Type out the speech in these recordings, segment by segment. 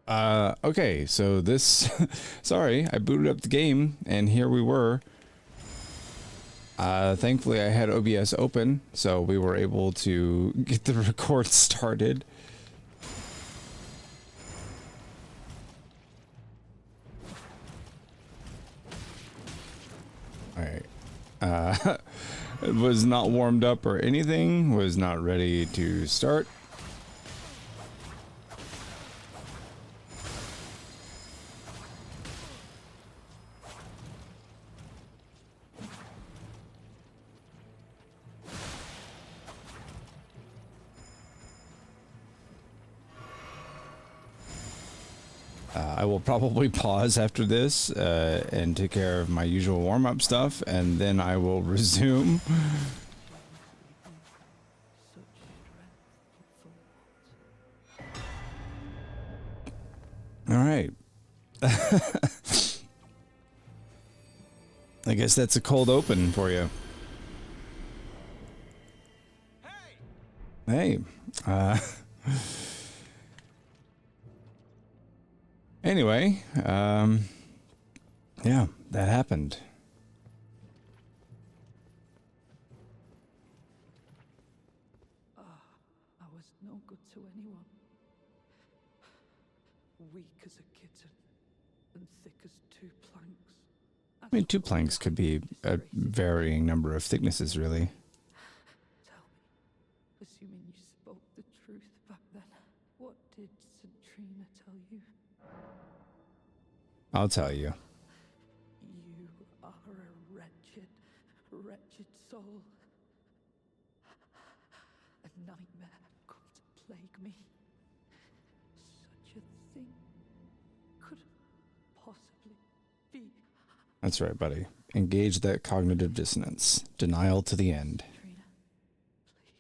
Okay, so this, sorry, I booted up the game and here we were. Thankfully I had OBS open, so we were able to get the record started. Alright, it was not warmed up or anything, was not ready to start. I will probably pause after this and take care of my usual warm-up stuff, and then I will resume. All right. I guess that's a cold open for you. Hey. Anyway, yeah, that happened. I was no good to anyone. Weak as a kitten and thick as two planks. I mean, 2 planks could be a varying number of thicknesses, really. Tell me, assuming you spoke the truth back then, what did Trina tell you? I'll tell you. You are a wretched, wretched soul. A nightmare come to plague me. Such a thing could possibly be. That's right, buddy. Engage that cognitive dissonance. Denial to the end. Trina, please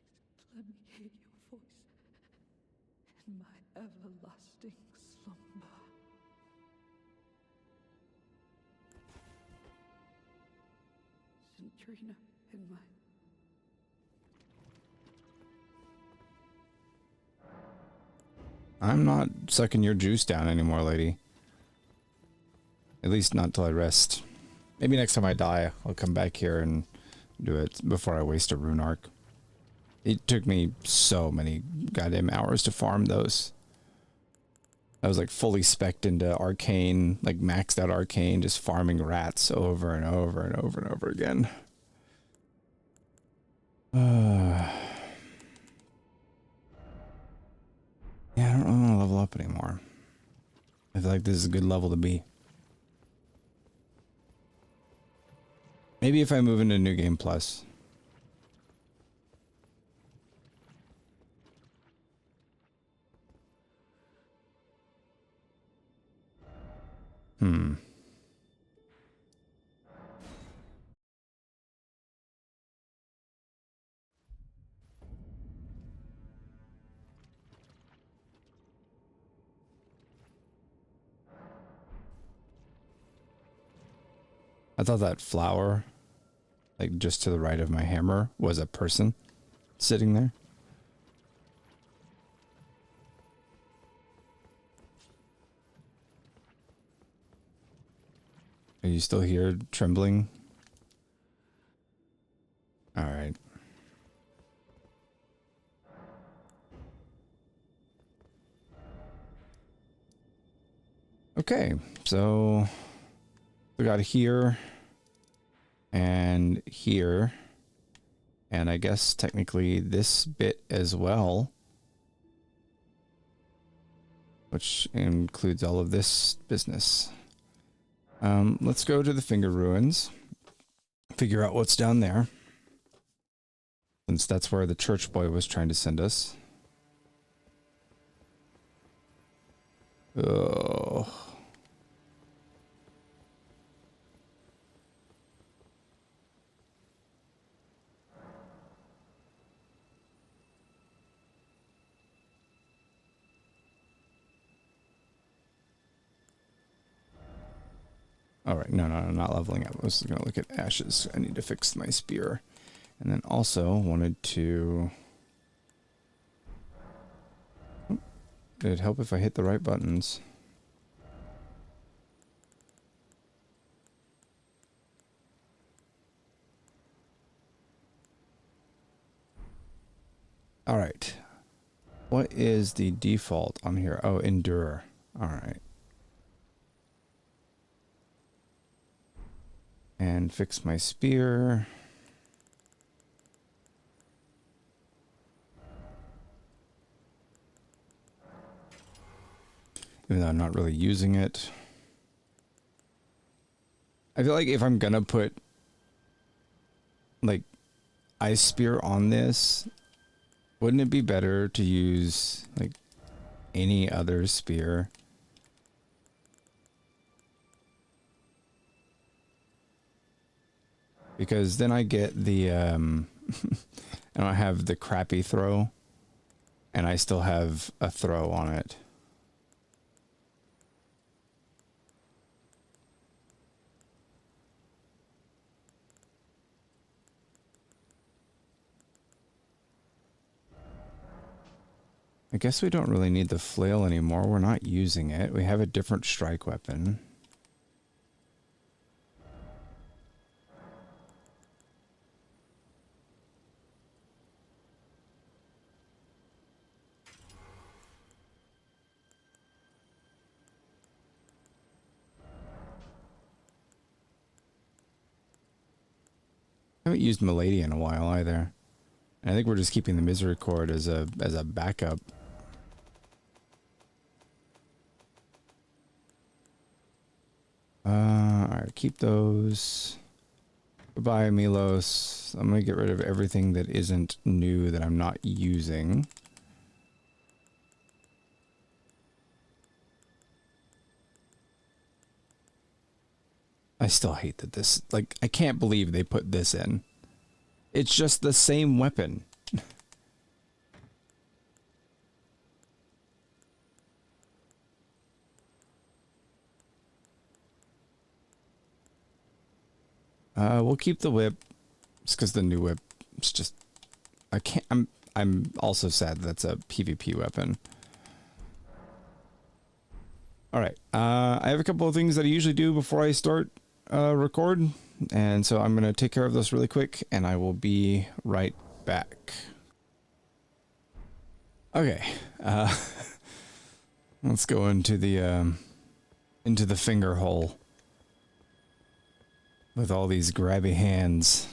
let me hear your voice in my everlasting slumber. Trina, in my... I'm not sucking your juice down anymore, lady. At least not till I rest. Maybe next time I die, I'll come back here and do it before I waste a rune arc. It took me so many goddamn hours to farm those. I was like fully spec'd into arcane, like maxed out arcane, just farming rats over and over and over and over again. Yeah, I don't really want to level up anymore. I feel like this is a good level to be. Maybe if I move into New Game Plus. I thought that flower, like just to the right of my hammer, was a person sitting there. Are you still here trembling? All right. Okay, so we got here and here, and I guess technically this bit as well, which includes all of this business. Let's go to the Finger Ruins, figure out what's down there, since that's where the church boy was trying to send us. Oh. Alright, no, not leveling up. I was going to look at ashes. I need to fix my spear. And then also wanted to... It'd help if I hit the right buttons. is the default on here? Oh, endure. All right. And fix my spear. Even though I'm not really using it. I feel like if I'm gonna put like ice spear on this, wouldn't it be better to use like any other spear? Because then I get the and I have the crappy throw and I still have a throw on it. I guess we don't really need the flail anymore. We're not using it. We have a different strike weapon. I haven't used Milady in a while either. And I think we're just keeping the Misericord as a backup. Alright, keep those. Goodbye, Milos. I'm gonna get rid of everything that isn't new that I'm not using. I still hate that this, like, I can't believe they put this in. It's just the same weapon. We'll keep the whip. It's because the new whip, it's just, I can't, I'm also sad that's a PvP weapon. Alright, I have a couple of things that I usually do before I start record, and so I'm gonna take care of this really quick, and I will be right back. Okay, let's go into the finger hole with all these grabby hands.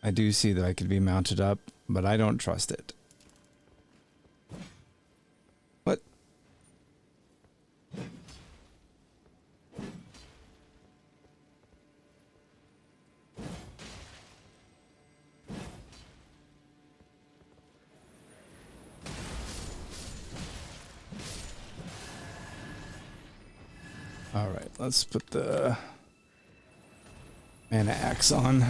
I do see that I could be mounted up, but I don't trust it. What? All right, let's put the mana axe on.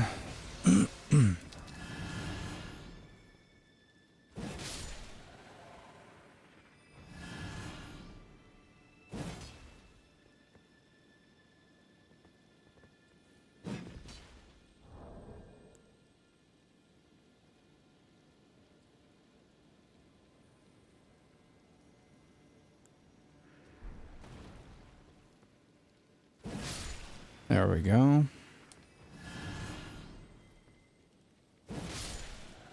There we go.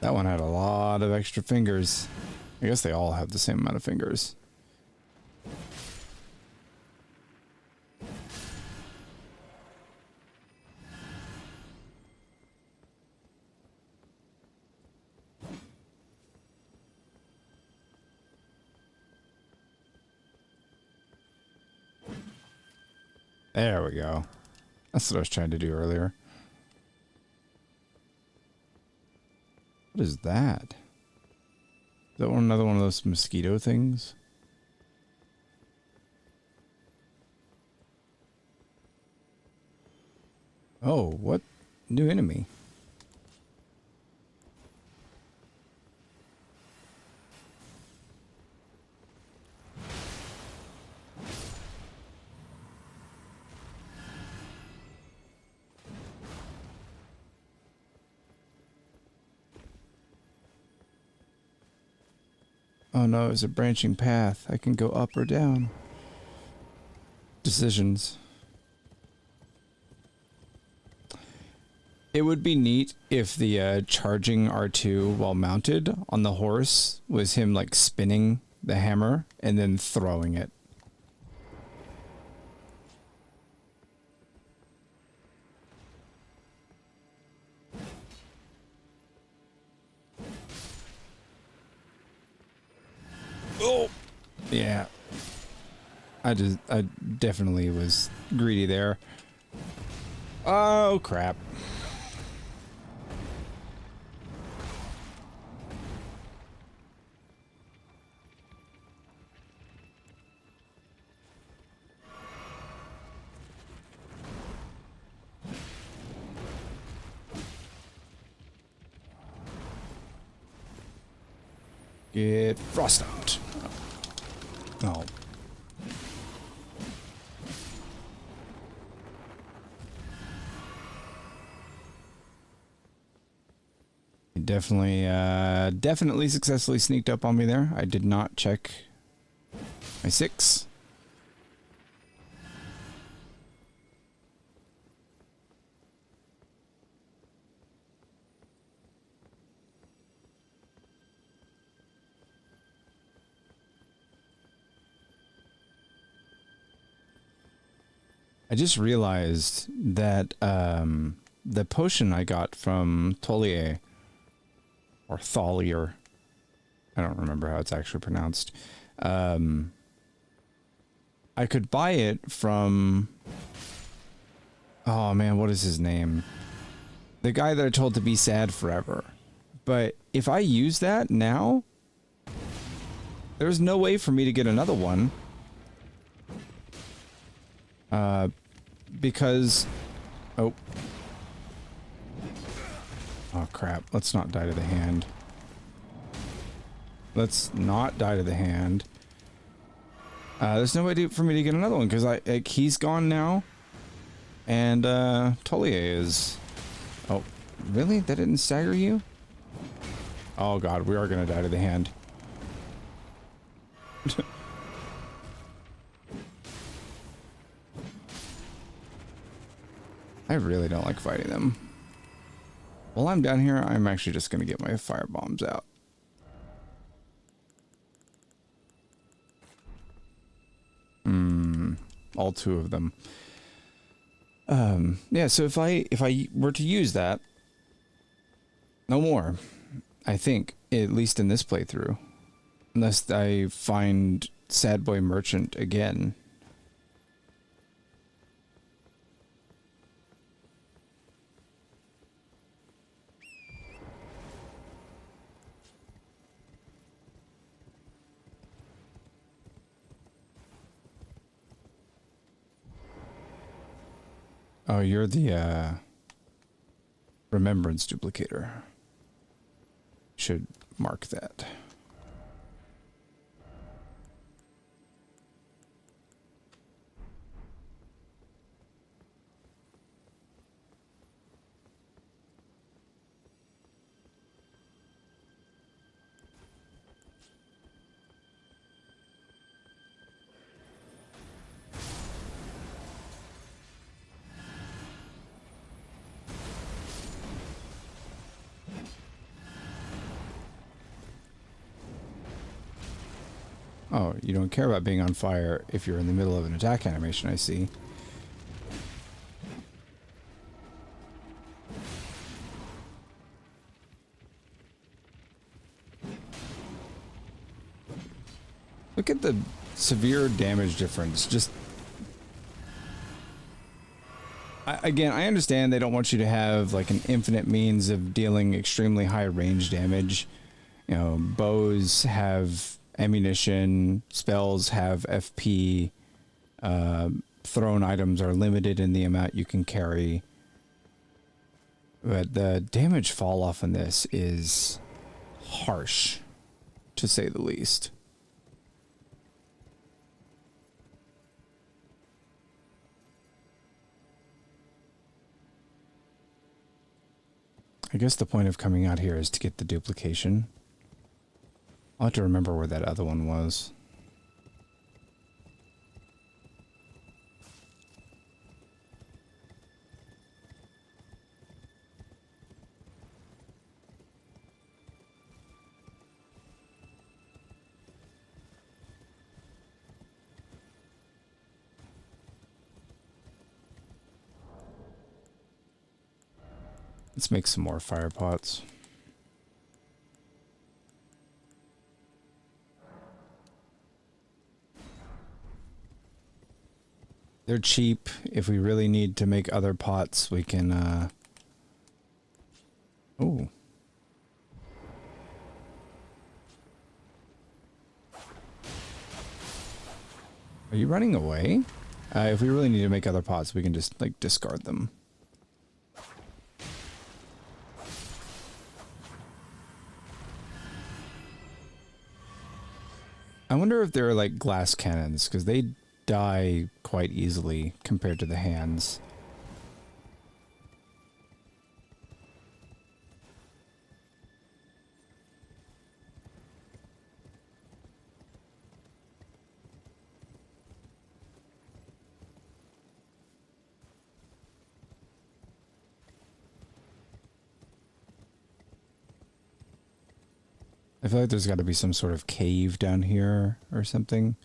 That one had a lot of extra fingers. I guess they all have the same amount of fingers. There we go. That's what I was trying to do earlier. What is that? Is that another one of those mosquito things? Oh, what new enemy? Oh no, it's a branching path. I can go up or down. Decisions. It would be neat if the charging R2 while mounted on the horse was him like spinning the hammer and then throwing it. Oh, yeah. I definitely was greedy there. Oh, crap. Get frost out. Oh. Definitely successfully sneaked up on me there. I did not check my 6. I just realized that the potion I got from Tolier, or Tholier, I don't remember how it's actually pronounced. I could buy it from, oh man, what is his name? The guy that I told to be sad forever. But if I use that now, there's no way for me to get another one. Because, oh crap, let's not die to the hand. Let's not die to the hand. There's no way for me to get another one, because like, he's gone now. And, Tolier is... Oh, really? That didn't stagger you? Oh god, we are gonna die to the hand. I really don't like fighting them. While I'm down here, I'm actually just gonna get my fire bombs out. All 2 of them. Yeah, so if I were to use that, no more. I think, at least in this playthrough. Unless I find Sad Boy Merchant again. Oh, you're the, Remembrance Duplicator. Should mark that. Oh, you don't care about being on fire if you're in the middle of an attack animation, I see. Look at the severe damage difference. Just... again, I understand they don't want you to have like an infinite means of dealing extremely high range damage. You know, bows have ammunition, spells have FP, thrown items are limited in the amount you can carry. But the damage fall off in this is harsh, to say the least. I guess the point of coming out here is to get the duplication. I'll have to remember where that other one was. Let's make some more fire pots. They're cheap. If we really need to make other pots, we can, Oh. Are you running away? If we really need to make other pots, we can just, like, discard them. I wonder if they're, like, glass cannons, because they die quite easily compared to the hands. I feel like there's got to be some sort of cave down here or something.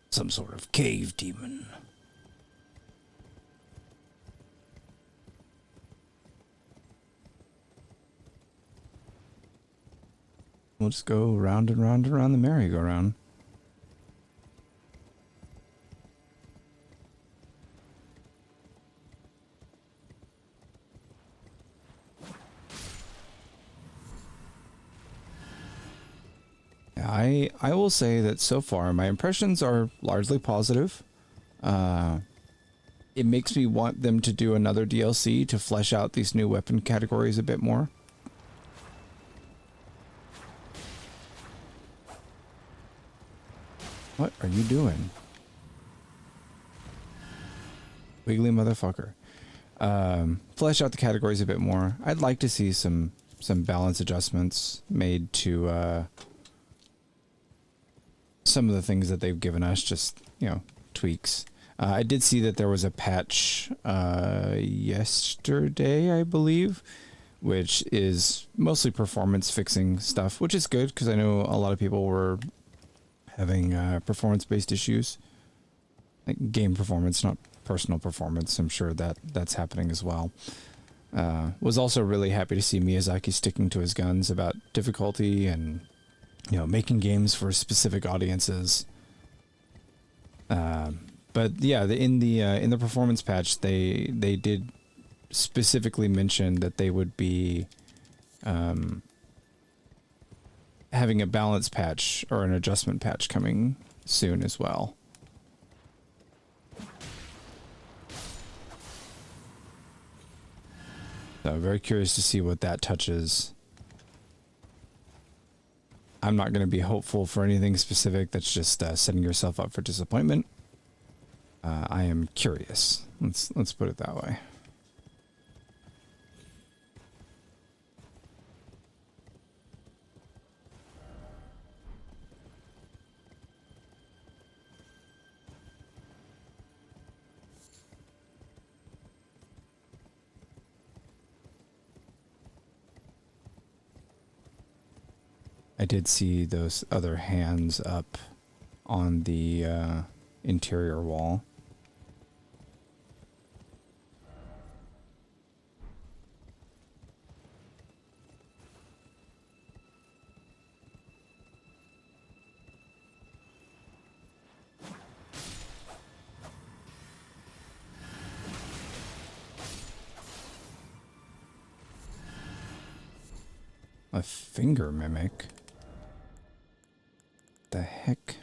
Some sort of cave demon. We'll just go round and round and round the merry-go-round. I will say that so far my impressions are largely positive. It makes me want them to do another DLC to flesh out these new weapon categories a bit more. What are you doing? Wiggly motherfucker. Flesh out the categories a bit more. I'd like to see some balance adjustments made to some of the things that they've given us, just, you know, tweaks. I did see that there was a patch yesterday, I believe, which is mostly performance fixing stuff, which is good because I know a lot of people were having performance-based issues. Like game performance, not personal performance. I'm sure that that's happening as well. Was also really happy to see Miyazaki sticking to his guns about difficulty and, you know, making games for specific audiences. But yeah, in the performance patch, they did specifically mention that they would be having a balance patch or an adjustment patch coming soon as well. So very curious to see what that touches. I'm not going to be hopeful for anything specific. That's just setting yourself up for disappointment. I am curious. Let's put it that way. I did see those other hands up on the interior wall. A finger mimic? The heck?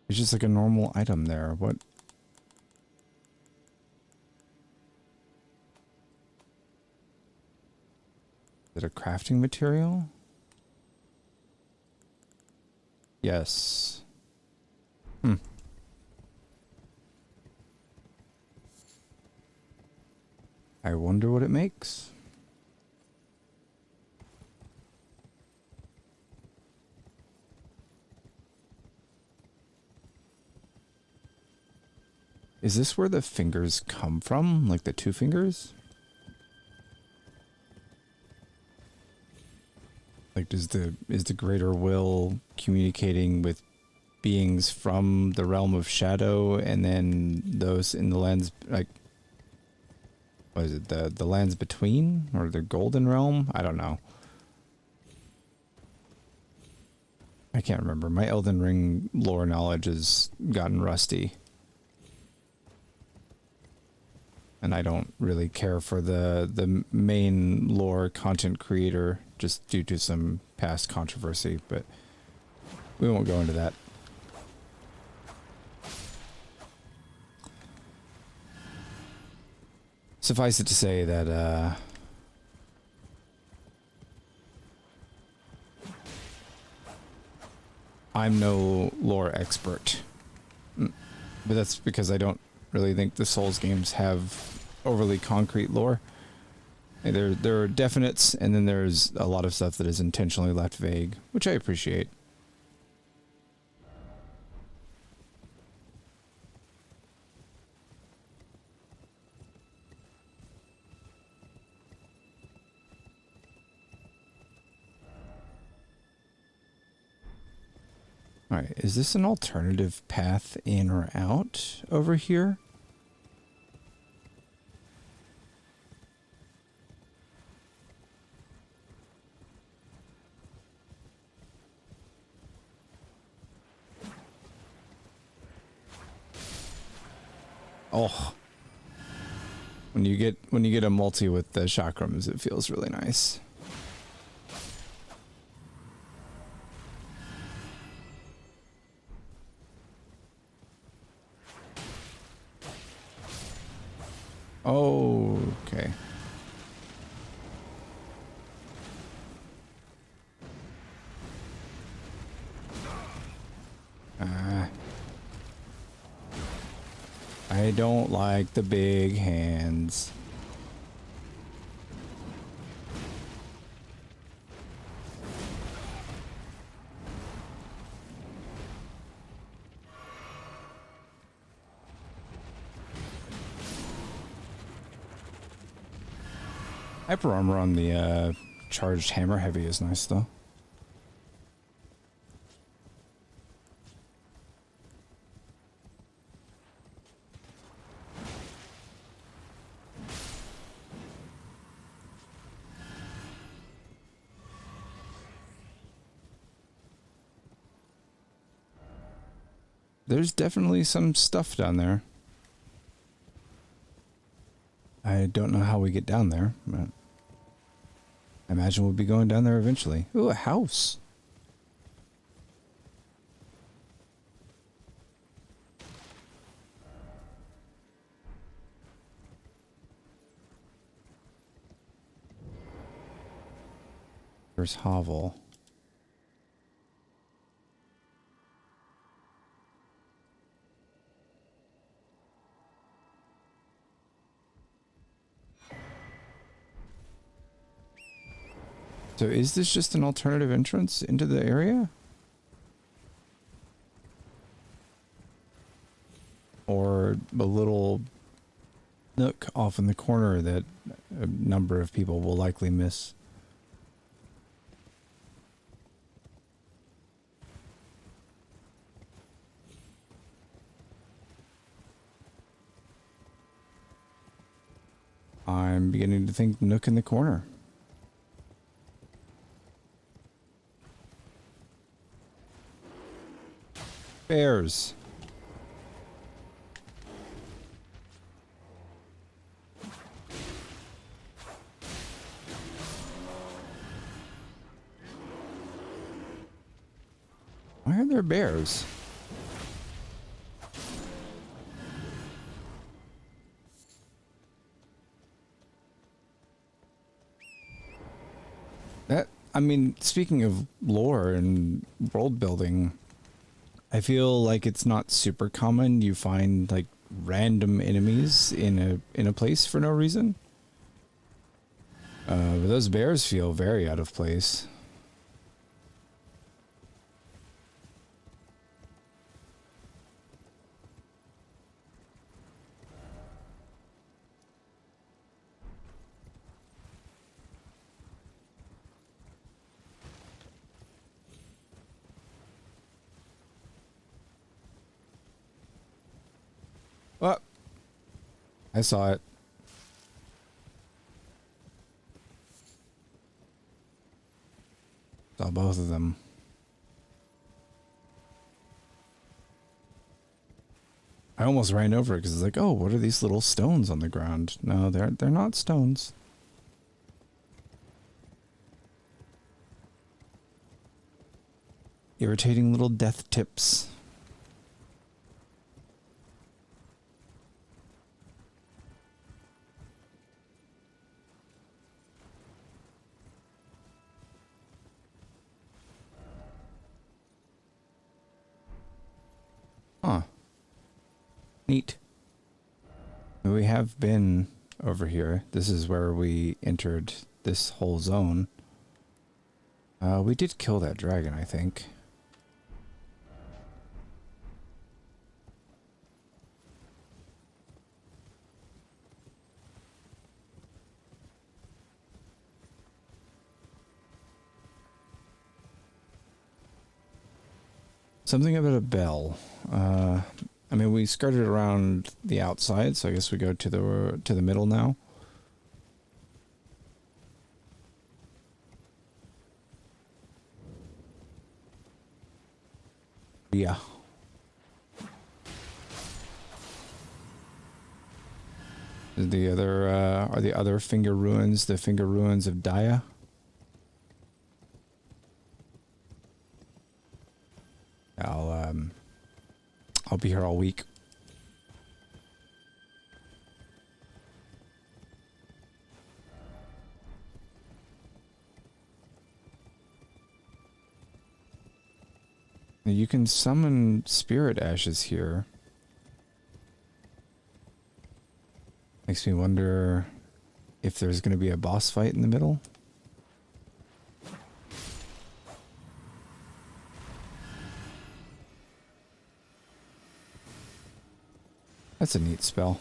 It's just like a normal item there. What? Is it a crafting material? Yes. I wonder what it makes. Is this where the fingers come from? Like the two fingers? Like is the greater will communicating with beings from the realm of shadow, and then those in the lands, like, what is it, the lands between, or the golden realm? I don't know. I can't remember. My Elden Ring lore knowledge has gotten rusty. And I don't really care for the main lore content creator, just due to some past controversy, but we won't go into that. Suffice it to say that I'm no lore expert. But that's because I don't really think the Souls games have overly concrete lore. There are definites, and then there's a lot of stuff that is intentionally left vague, which I appreciate. Alright, is this an alternative path in or out over here? Oh. When you get a multi with the chakrams, it feels really nice. Oh, okay. I don't like the big hands. Hyper armor on the charged hammer heavy is nice though. There's definitely some stuff down there. I don't know how we get down there, but I imagine we'll be going down there eventually. Ooh, a house. There's hovel. So is this just an alternative entrance into the area? Or a little nook off in the corner that a number of people will likely miss? I'm beginning to think nook in the corner. Bears. Why are there bears? I mean, speaking of lore and world building, I feel like it's not super common you find like random enemies in a place for no reason. But those bears feel very out of place. I saw it. Saw both of them. I almost ran over it because it's like, oh, what are these little stones on the ground? No, they're not stones. Irritating little death tips. Huh. Neat. We have been over here. This is where we entered this whole zone. We did kill that dragon, I think. Something about a bell. I mean, we skirted around the outside, so I guess we go to the middle now. Yeah. The other are the other finger ruins, the finger ruins of Daya. I'll be here all week. You can summon spirit ashes here. Makes me wonder if there's going to be a boss fight in the middle. That's a neat spell.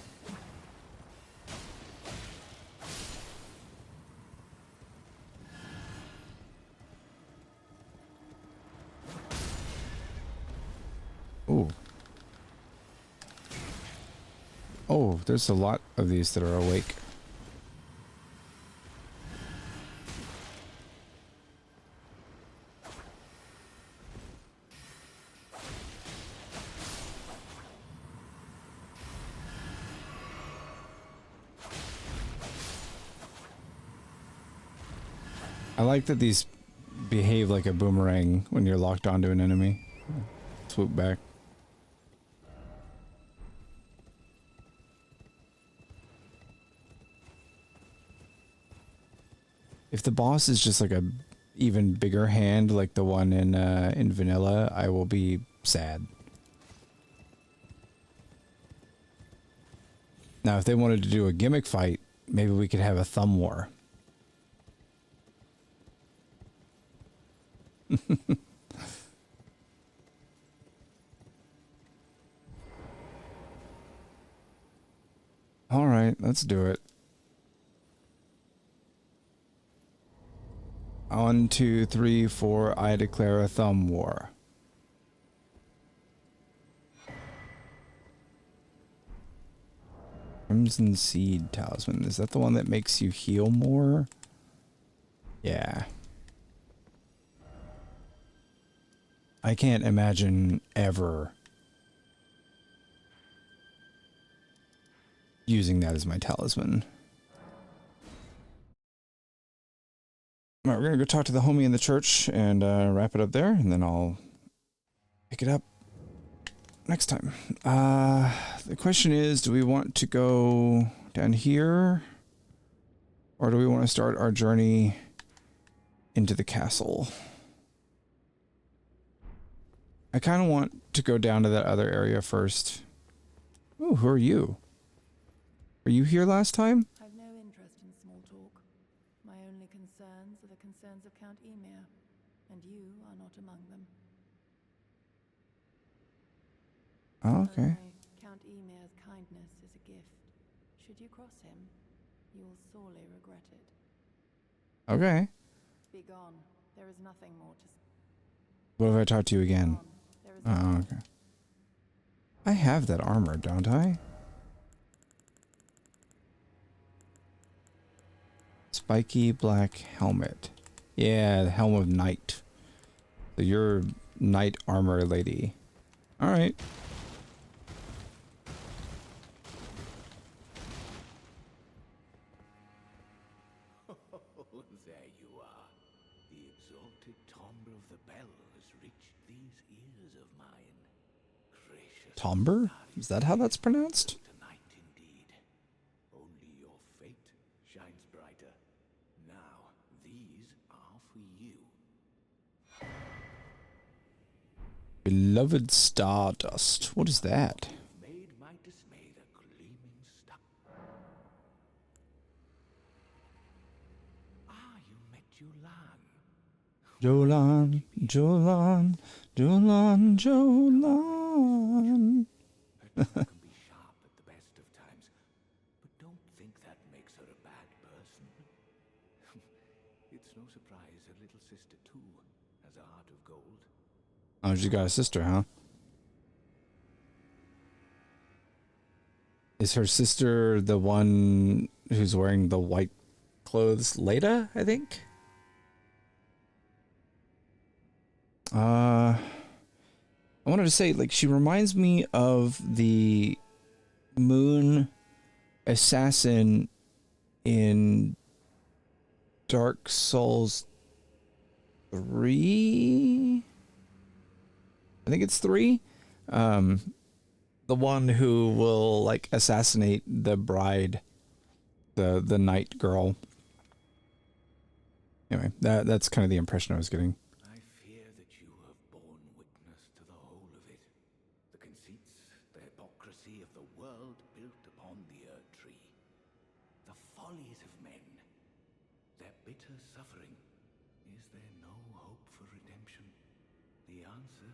Ooh. Oh, there's a lot of these that are awake. I like that these behave like a boomerang when you're locked onto an enemy. Swoop back. If the boss is just like a even bigger hand like the one in vanilla, I will be sad. Now, if they wanted to do a gimmick fight, maybe we could have a thumb war. All right, let's do it. 1, 2, 3, 4. I declare a thumb war. Crimson Seed Talisman. Is that the one that makes you heal more? Yeah. I can't imagine ever using that as my talisman. All right, we're gonna go talk to the homie in the church and wrap it up there, and then I'll pick it up next time. The question is, do we want to go down here, or do we want to start our journey into the castle? I kind of want to go down to that other area first. Ooh, who are you? Were you here last time? I've no interest in small talk. My only concerns are the concerns of Count Emir, and you are not among them. Oh, okay. Count Emir's kindness is a gift. Should you cross him, you will sorely regret it. Okay. Be gone. There is nothing more to say. What if I talk to you again? Oh, okay. I have that armor, don't I? spiky black helmet. Yeah, the helm of night. So you're knight armor lady. All right. Oh, there you are. The exalted timbre of the bell has reached these ears of mine. Gracious Tomber? Is that how that's pronounced? tonight indeed. Only your fate shines brighter. Now, these are for you. Beloved Stardust. What is that? Made my dismay the gleaming star. Ah, you met Yulan. Jolan, Jolan, Jolan, Jolan. Her tongue can be sharp at the best of times, but don't think that makes her a bad person. It's no surprise her little sister, too, has a heart of gold. Oh, she's got a sister, huh? Is her sister the one who's wearing the white clothes? Leda, I think? I wanted to say, like, she reminds me of the moon assassin in Dark Souls 3? I think it's 3. The one who will like assassinate the bride, the night girl. Anyway, that's kind of the impression I was getting. I fear that you have borne witness to the whole of it. The conceits, the hypocrisy of the world built upon the Erdtree. The follies of men. Their bitter suffering. Is there no hope for redemption? The answer,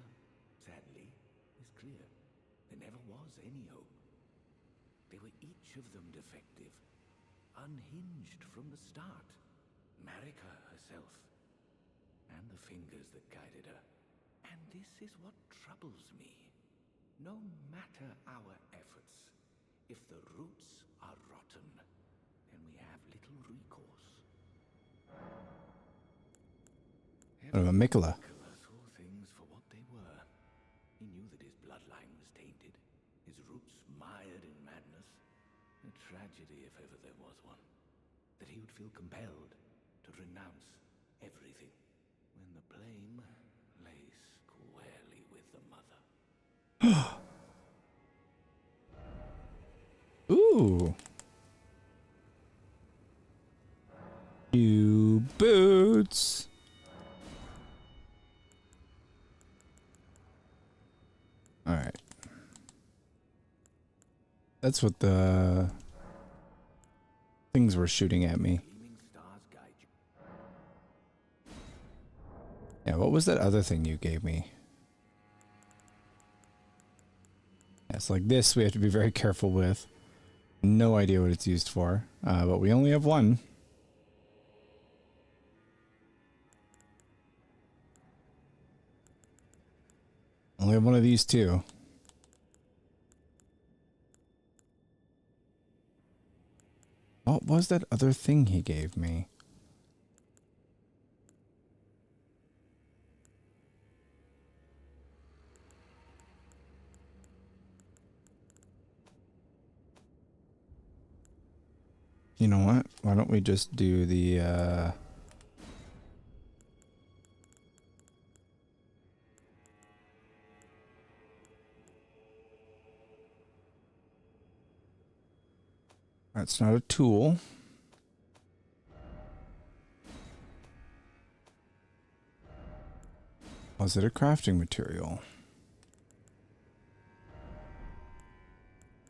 sadly, is clear. There never was any hope. They were each of them defective, unhinged from the start. Marika herself, and the fingers that guided her. And this is what troubles me. No matter our efforts, if the roots are rotten, then we have little recourse. What about Mikola? Mikola saw things for what they were. He knew that his bloodline was tainted, his roots mired in madness. A tragedy, if ever there was one. That he would feel compelled to renounce everything when the blame lay squarely with the mother. Ooh. New boots. All right. That's what the things were shooting at me. Gleaming stars guide you. Yeah, what was that other thing you gave me? Yeah, it's like this we have to be very careful with. No idea what it's used for, but we only have one. Only have one of these two. What was that other thing he gave me? You know what? Why don't we just do the, That's not a tool. Was it a crafting material?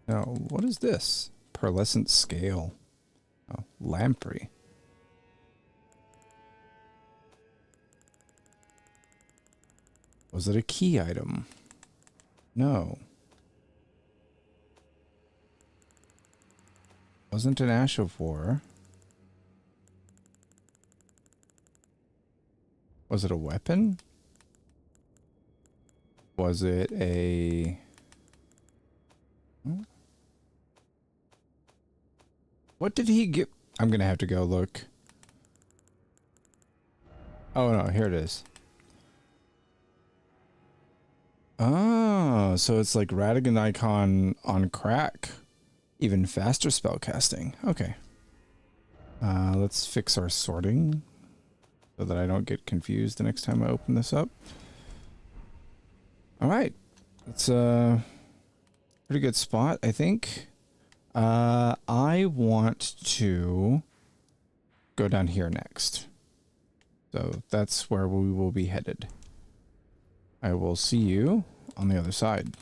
No, what is this? Pearlescent scale. Oh, lamprey. Was it a key item? No. Wasn't an ash of war. Was it a weapon? Was it a... What did he get? I'm gonna have to go look. Oh no, here it is. Oh, so it's like Radigan Icon on crack. Even faster spell casting. Okay. Let's fix our sorting so that I don't get confused the next time I open this up. All right. It's a pretty good spot, I think. I want to go down here next. So that's where we will be headed. I will see you on the other side.